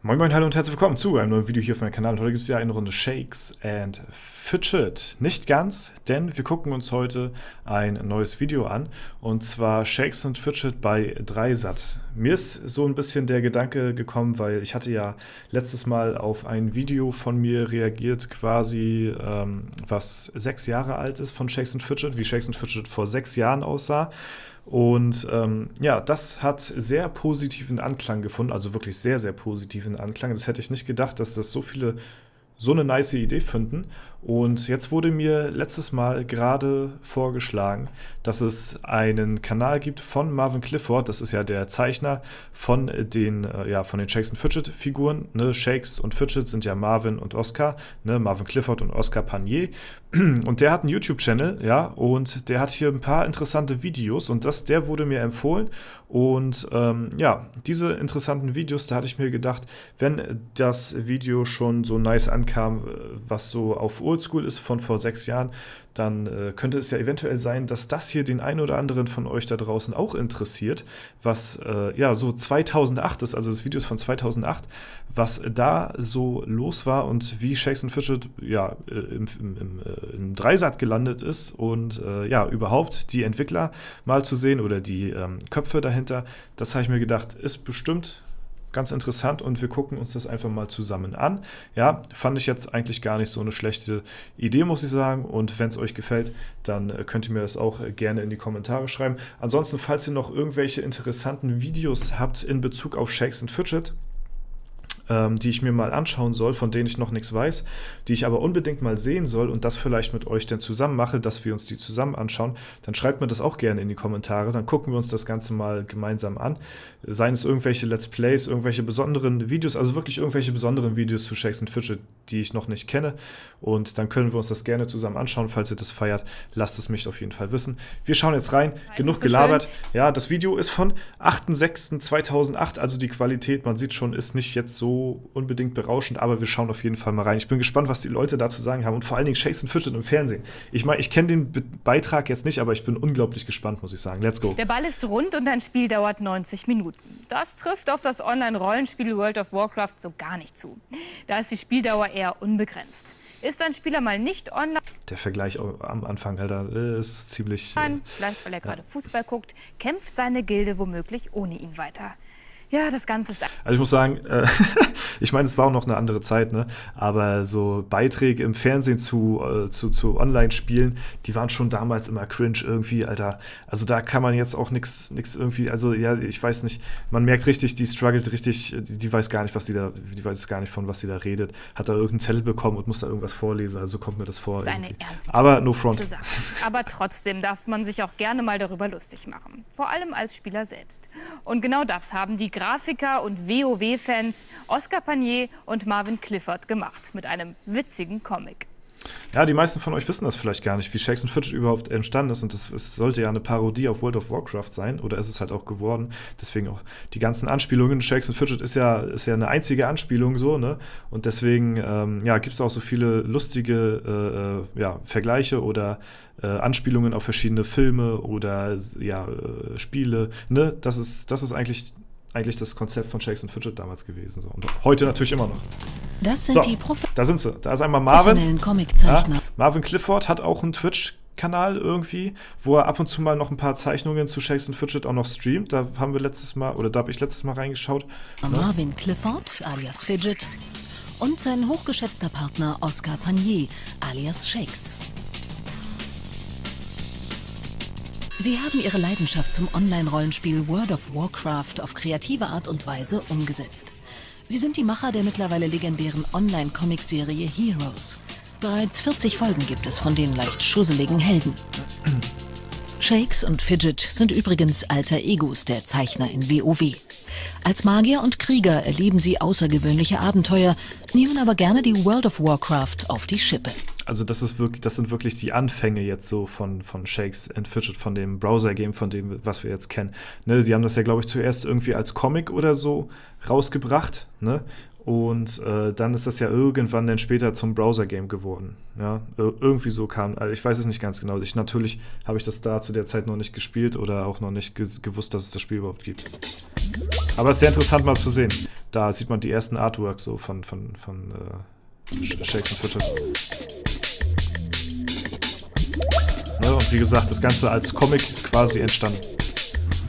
Moin Moin, hallo und herzlich willkommen zu einem neuen Video hier auf meinem Kanal. Und heute gibt es ja eine Runde Shakes and Fidget. Nicht ganz, denn wir gucken uns heute ein neues Video an. Und zwar Shakes and Fidget bei Dreisat. Mir ist so ein bisschen der Gedanke gekommen, weil ich hatte ja letztes Mal auf ein Video von mir reagiert, quasi was 6 Jahre alt ist von Shakes and Fidget, wie Shakes and Fidget vor 6 Jahren aussah. Und ja, das hat sehr positiven Anklang gefunden, also wirklich sehr, sehr positiven Anklang. Das hätte ich nicht gedacht, dass das so viele so eine nice Idee finden. Und jetzt wurde mir letztes Mal gerade vorgeschlagen, dass es einen Kanal gibt von Marvin Clifford. Das ist ja der Zeichner von den Shakes and Fidget Figuren. Ne? Shakes und Fidget sind ja Marvin und Oscar. Ne? Marvin Clifford und Oscar Panier. Und der hat einen YouTube-Channel, ja, und der hat hier ein paar interessante Videos und der wurde mir empfohlen. Und diese interessanten Videos, da hatte ich mir gedacht, wenn das Video schon so nice ankam, was so auf Oldschool ist von vor 6 Jahren, dann könnte es ja eventuell sein, dass das hier den einen oder anderen von euch da draußen auch interessiert, was so 2008 ist, also das Video ist von 2008, was da so los war und wie Shakes and Fidget im Dreisat gelandet ist und überhaupt die Entwickler mal zu sehen oder die Köpfe dahinter, das habe ich mir gedacht, ist bestimmt ganz interessant und wir gucken uns das einfach mal zusammen an. Ja, fand ich jetzt eigentlich gar nicht so eine schlechte Idee, muss ich sagen. Und wenn es euch gefällt, dann könnt ihr mir das auch gerne in die Kommentare schreiben. Ansonsten, falls ihr noch irgendwelche interessanten Videos habt in Bezug auf Shakes and Fidget, die ich mir mal anschauen soll, von denen ich noch nichts weiß, die ich aber unbedingt mal sehen soll und das vielleicht mit euch dann zusammen mache, dass wir uns die zusammen anschauen, dann schreibt mir das auch gerne in die Kommentare, dann gucken wir uns das Ganze mal gemeinsam an. Seien es irgendwelche Let's Plays, irgendwelche besonderen Videos, also wirklich irgendwelche besonderen Videos zu Shakes and Fidget, die ich noch nicht kenne, und dann können wir uns das gerne zusammen anschauen. Falls ihr das feiert, lasst es mich auf jeden Fall wissen. Wir schauen jetzt rein, genug gelabert. Schön. Ja, das Video ist von 8.6.2008, also die Qualität, man sieht schon, ist nicht jetzt so unbedingt berauschend, aber wir schauen auf jeden Fall mal rein. Ich bin gespannt, was die Leute da zu sagen haben und vor allen Dingen Shakes and Fidget im Fernsehen. Ich meine, ich kenne den Beitrag jetzt nicht, aber ich bin unglaublich gespannt, muss ich sagen. Let's go. Der Ball ist rund und ein Spiel dauert 90 Minuten. Das trifft auf das Online-Rollenspiel World of Warcraft so gar nicht zu. Da ist die Spieldauer eher unbegrenzt. Ist ein Spieler mal nicht online... Der Vergleich am Anfang, Alter, ist ziemlich... Vielleicht, weil er gerade Fußball guckt, kämpft seine Gilde womöglich ohne ihn weiter. Ja, das Ganze ist... Also ich muss sagen, ich meine, es war auch noch eine andere Zeit, ne? Aber so Beiträge im Fernsehen zu Online-Spielen, die waren schon damals immer cringe irgendwie, Alter. Also da kann man jetzt auch nichts irgendwie, also ja, ich weiß nicht, man merkt richtig, die struggelt richtig, die weiß gar nicht, die weiß gar nicht, von was sie da redet, hat da irgendeinen Zettel bekommen und muss da irgendwas vorlesen, also so kommt mir das vor. Aber no front. Aber trotzdem darf man sich auch gerne mal darüber lustig machen. Vor allem als Spieler selbst. Und genau das haben die Grafiker und WoW-Fans Oscar Panier und Marvin Clifford gemacht mit einem witzigen Comic. Ja, die meisten von euch wissen das vielleicht gar nicht, wie Shakes and Fidget überhaupt entstanden ist, und es sollte ja eine Parodie auf World of Warcraft sein, oder ist es halt auch geworden, deswegen auch die ganzen Anspielungen. Shakes and Fidget ist ja eine einzige Anspielung so, ne, und deswegen gibt es auch so viele lustige Vergleiche oder Anspielungen auf verschiedene Filme oder Spiele, ne, das ist eigentlich das Konzept von Shakes and Fidget damals gewesen. So. Und heute natürlich immer noch. Das sind die da sind sie. Da ist einmal Marvin. Comiczeichner. Ja, Marvin Clifford hat auch einen Twitch-Kanal irgendwie, wo er ab und zu mal noch ein paar Zeichnungen zu Shakes and Fidget auch noch streamt. Da habe ich letztes Mal reingeschaut. Marvin Clifford, alias Fidget, und sein hochgeschätzter Partner Oscar Panier, alias Shakes. Sie haben ihre Leidenschaft zum Online-Rollenspiel World of Warcraft auf kreative Art und Weise umgesetzt. Sie sind die Macher der mittlerweile legendären Online-Comic-Serie Heroes. Bereits 40 Folgen gibt es von den leicht schusseligen Helden. Shakes und Fidget sind übrigens alter Egos der Zeichner in WoW. Als Magier und Krieger erleben sie außergewöhnliche Abenteuer, nehmen aber gerne die World of Warcraft auf die Schippe. also das sind wirklich die Anfänge jetzt so von Shakes and Fidget, von dem Browser-Game, von dem, was wir jetzt kennen. Ne, die haben das ja, glaube ich, zuerst irgendwie als Comic oder so rausgebracht, ne? Und dann ist das ja irgendwann dann später zum Browser-Game geworden. Ja? Irgendwie so kam, also ich weiß es nicht ganz genau. Natürlich habe ich das da zu der Zeit noch nicht gespielt oder auch noch nicht gewusst, dass es das Spiel überhaupt gibt. Aber es ist sehr interessant mal zu sehen. Da sieht man die ersten Artworks so von Shakes and Fidget. Ne? Und wie gesagt, das Ganze als Comic quasi entstanden.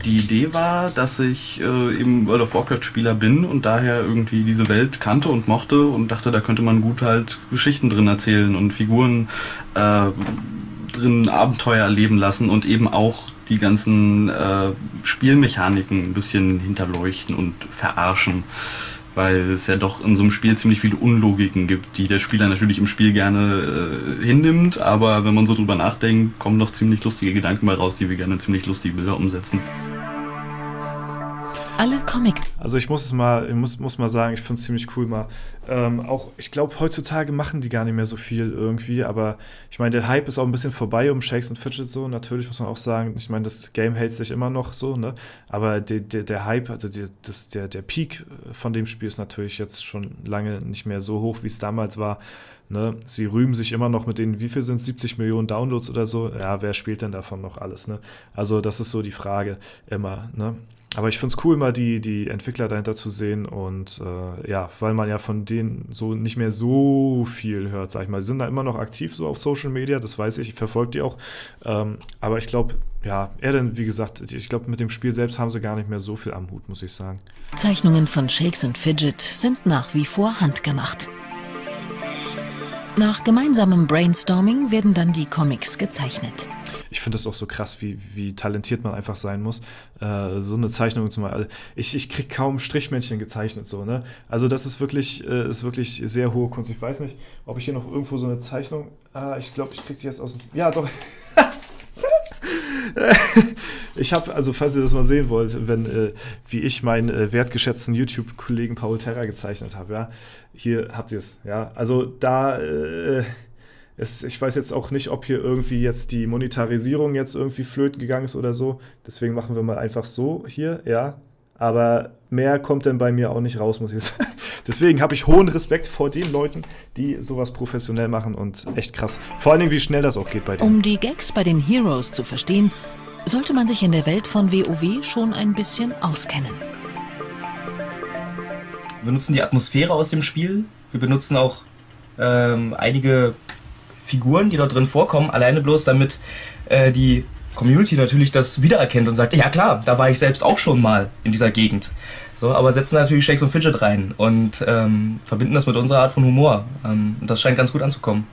Die Idee war, dass ich eben World of Warcraft-Spieler bin und daher irgendwie diese Welt kannte und mochte und dachte, da könnte man gut halt Geschichten drin erzählen und Figuren drin Abenteuer erleben lassen und eben auch die ganzen Spielmechaniken ein bisschen hinterleuchten und verarschen. Weil es ja doch in so einem Spiel ziemlich viele Unlogiken gibt, die der Spieler natürlich im Spiel gerne hinnimmt, aber wenn man so drüber nachdenkt, kommen noch ziemlich lustige Gedanken mal raus, die wir gerne in ziemlich lustige Bilder umsetzen. Alle Comics. Also ich muss mal sagen, ich finde es ziemlich cool mal. Auch, ich glaube, heutzutage machen die gar nicht mehr so viel irgendwie, aber ich meine, der Hype ist auch ein bisschen vorbei um Shakes and Fidget so, natürlich muss man auch sagen, ich meine, das Game hält sich immer noch so, ne, aber der Hype, also der Peak von dem Spiel ist natürlich jetzt schon lange nicht mehr so hoch, wie es damals war, ne, sie rühmen sich immer noch mit den, wie viel sind 70 Millionen Downloads oder so, ja, wer spielt denn davon noch alles, ne, also das ist so die Frage immer, ne. Aber ich finde es cool, mal die Entwickler dahinter zu sehen und ja, weil man ja von denen so nicht mehr so viel hört, sag ich mal. Sie sind da immer noch aktiv so auf Social Media, das weiß ich verfolge die auch. Aber ich glaube, ja, wie gesagt, ich glaube, mit dem Spiel selbst haben sie gar nicht mehr so viel am Hut, muss ich sagen. Zeichnungen von Shakes and Fidget sind nach wie vor handgemacht. Nach gemeinsamem Brainstorming werden dann die Comics gezeichnet. Ich finde das auch so krass, wie talentiert man einfach sein muss. So eine Zeichnung zum Beispiel. Ich kriege kaum Strichmännchen gezeichnet, so, ne? Also das ist wirklich sehr hohe Kunst. Ich weiß nicht, ob ich hier noch irgendwo so eine Zeichnung. Ich glaube, ich kriege die jetzt aus dem. Ja, doch. Ich habe, also falls ihr das mal sehen wollt, wie ich meinen wertgeschätzten YouTube-Kollegen Paul Terra gezeichnet habe, ja, hier habt ihr es, ja, also da, ich weiß jetzt auch nicht, ob hier irgendwie jetzt die Monetarisierung jetzt irgendwie flöten gegangen ist oder so, deswegen machen wir mal einfach so hier, ja, aber mehr kommt dann bei mir auch nicht raus, muss ich sagen. Deswegen habe ich hohen Respekt vor den Leuten, die sowas professionell machen und echt krass. Vor allen Dingen, wie schnell das auch geht bei denen. Um die Gags bei den Heroes zu verstehen, sollte man sich in der Welt von WoW schon ein bisschen auskennen. Wir benutzen die Atmosphäre aus dem Spiel. Wir benutzen auch einige Figuren, die dort drin vorkommen, alleine bloß damit die Community natürlich das wiedererkennt und sagt, ja klar, da war ich selbst auch schon mal in dieser Gegend. So, aber setzen natürlich Shakes and Fidget rein und verbinden das mit unserer Art von Humor. Und das scheint ganz gut anzukommen.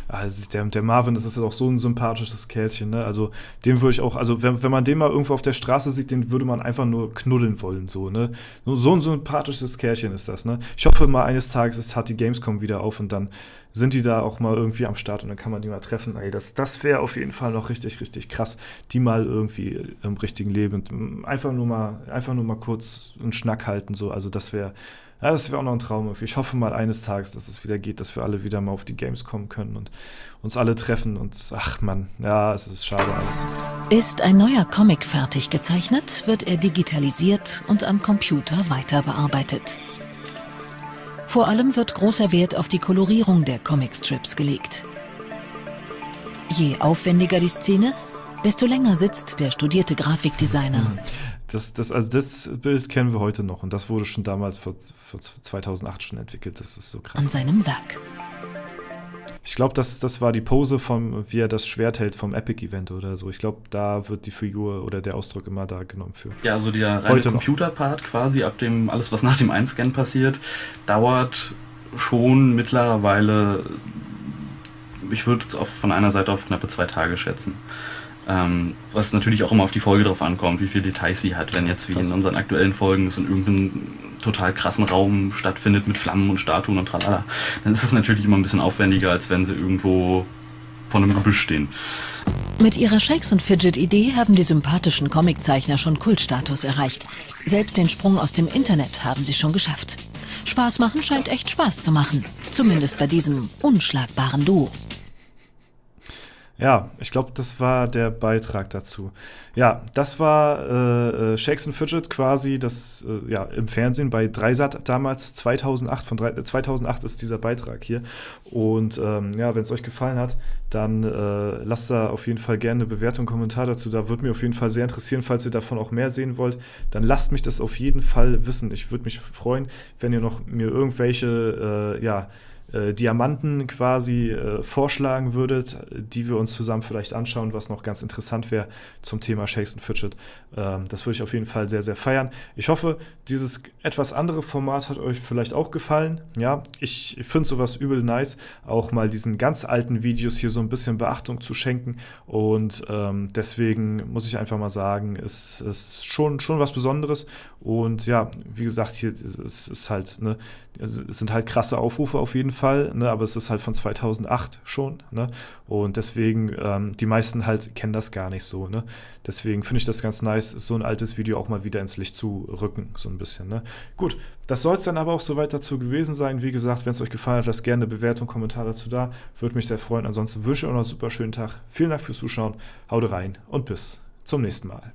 Also der Marvin, das ist auch so ein sympathisches Kerlchen, ne? Also den würde ich auch, also wenn man den mal irgendwo auf der Straße sieht, den würde man einfach nur knuddeln wollen, so, ne? So ein sympathisches Kerlchen ist das, ne? Ich hoffe mal, eines Tages hat die Gamescom wieder auf und dann sind die da auch mal irgendwie am Start und dann kann man die mal treffen. Ey, das wäre auf jeden Fall noch richtig, richtig krass, die mal irgendwie im richtigen Leben einfach nur mal kurz einen Schnack halten, so, also das wäre auch noch ein Traum. Ich hoffe mal eines Tages, dass es wieder geht, dass wir alle wieder mal auf die Games kommen können und uns alle treffen und ach Mann, ja, es ist schade alles. Ist ein neuer Comic fertig gezeichnet, wird er digitalisiert und am Computer weiter bearbeitet. Vor allem wird großer Wert auf die Kolorierung der Comicstrips gelegt. Je aufwendiger die Szene, desto länger sitzt der studierte Grafikdesigner. Das Bild kennen wir heute noch und das wurde schon damals vor 2008 schon entwickelt. Das ist so krass. An seinem Werk. Ich glaube, das war die Pose wie er das Schwert hält vom Epic-Event oder so. Ich glaube, da wird die Figur oder der Ausdruck immer da genommen für. Ja, also der reine Computerpart quasi, alles was nach dem Einscannen passiert, dauert schon mittlerweile, ich würde es von einer Seite auf knappe 2 Tage schätzen. Was natürlich auch immer auf die Folge drauf ankommt, wie viele Details sie hat. Wenn jetzt wie in unseren aktuellen Folgen es in irgendeinem total krassen Raum stattfindet mit Flammen und Statuen und tralala, dann ist es natürlich immer ein bisschen aufwendiger, als wenn sie irgendwo vor einem Gebüsch stehen. Mit ihrer Shakes and Fidget Idee haben die sympathischen Comiczeichner schon Kultstatus erreicht. Selbst den Sprung aus dem Internet haben sie schon geschafft. Spaß machen scheint echt Spaß zu machen. Zumindest bei diesem unschlagbaren Duo. Ja, ich glaube, das war der Beitrag dazu. Ja, das war Shakes and Fidget quasi, das ja, im Fernsehen bei Dreisat damals 2008. 2008 ist dieser Beitrag hier. Und ja, wenn es euch gefallen hat, dann lasst da auf jeden Fall gerne eine Bewertung, einen Kommentar dazu. Da würde mich auf jeden Fall sehr interessieren, falls ihr davon auch mehr sehen wollt. Dann lasst mich das auf jeden Fall wissen. Ich würde mich freuen, wenn ihr noch mir irgendwelche, ja, Diamanten quasi vorschlagen würdet, die wir uns zusammen vielleicht anschauen, was noch ganz interessant wäre zum Thema Shakes and Fidget. Das würde ich auf jeden Fall sehr, sehr feiern. Ich hoffe, dieses etwas andere Format hat euch vielleicht auch gefallen. Ja, ich finde sowas übel nice, auch mal diesen ganz alten Videos hier so ein bisschen Beachtung zu schenken. Und deswegen muss ich einfach mal sagen, es ist schon was Besonderes. Und ja, wie gesagt, hier es ist halt, ne, es sind halt krasse Aufrufe auf jeden Fall, ne, aber es ist halt von 2008 schon, ne, und deswegen, die meisten halt kennen das gar nicht so, ne, deswegen finde ich das ganz nice, so ein altes Video auch mal wieder ins Licht zu rücken, so ein bisschen, ne. Gut, das soll es dann aber auch soweit dazu gewesen sein. Wie gesagt, wenn es euch gefallen hat, lasst gerne eine Bewertung, Kommentar dazu da, würde mich sehr freuen. Ansonsten wünsche ich euch noch einen super schönen Tag. Vielen Dank fürs Zuschauen, haut rein und bis zum nächsten Mal.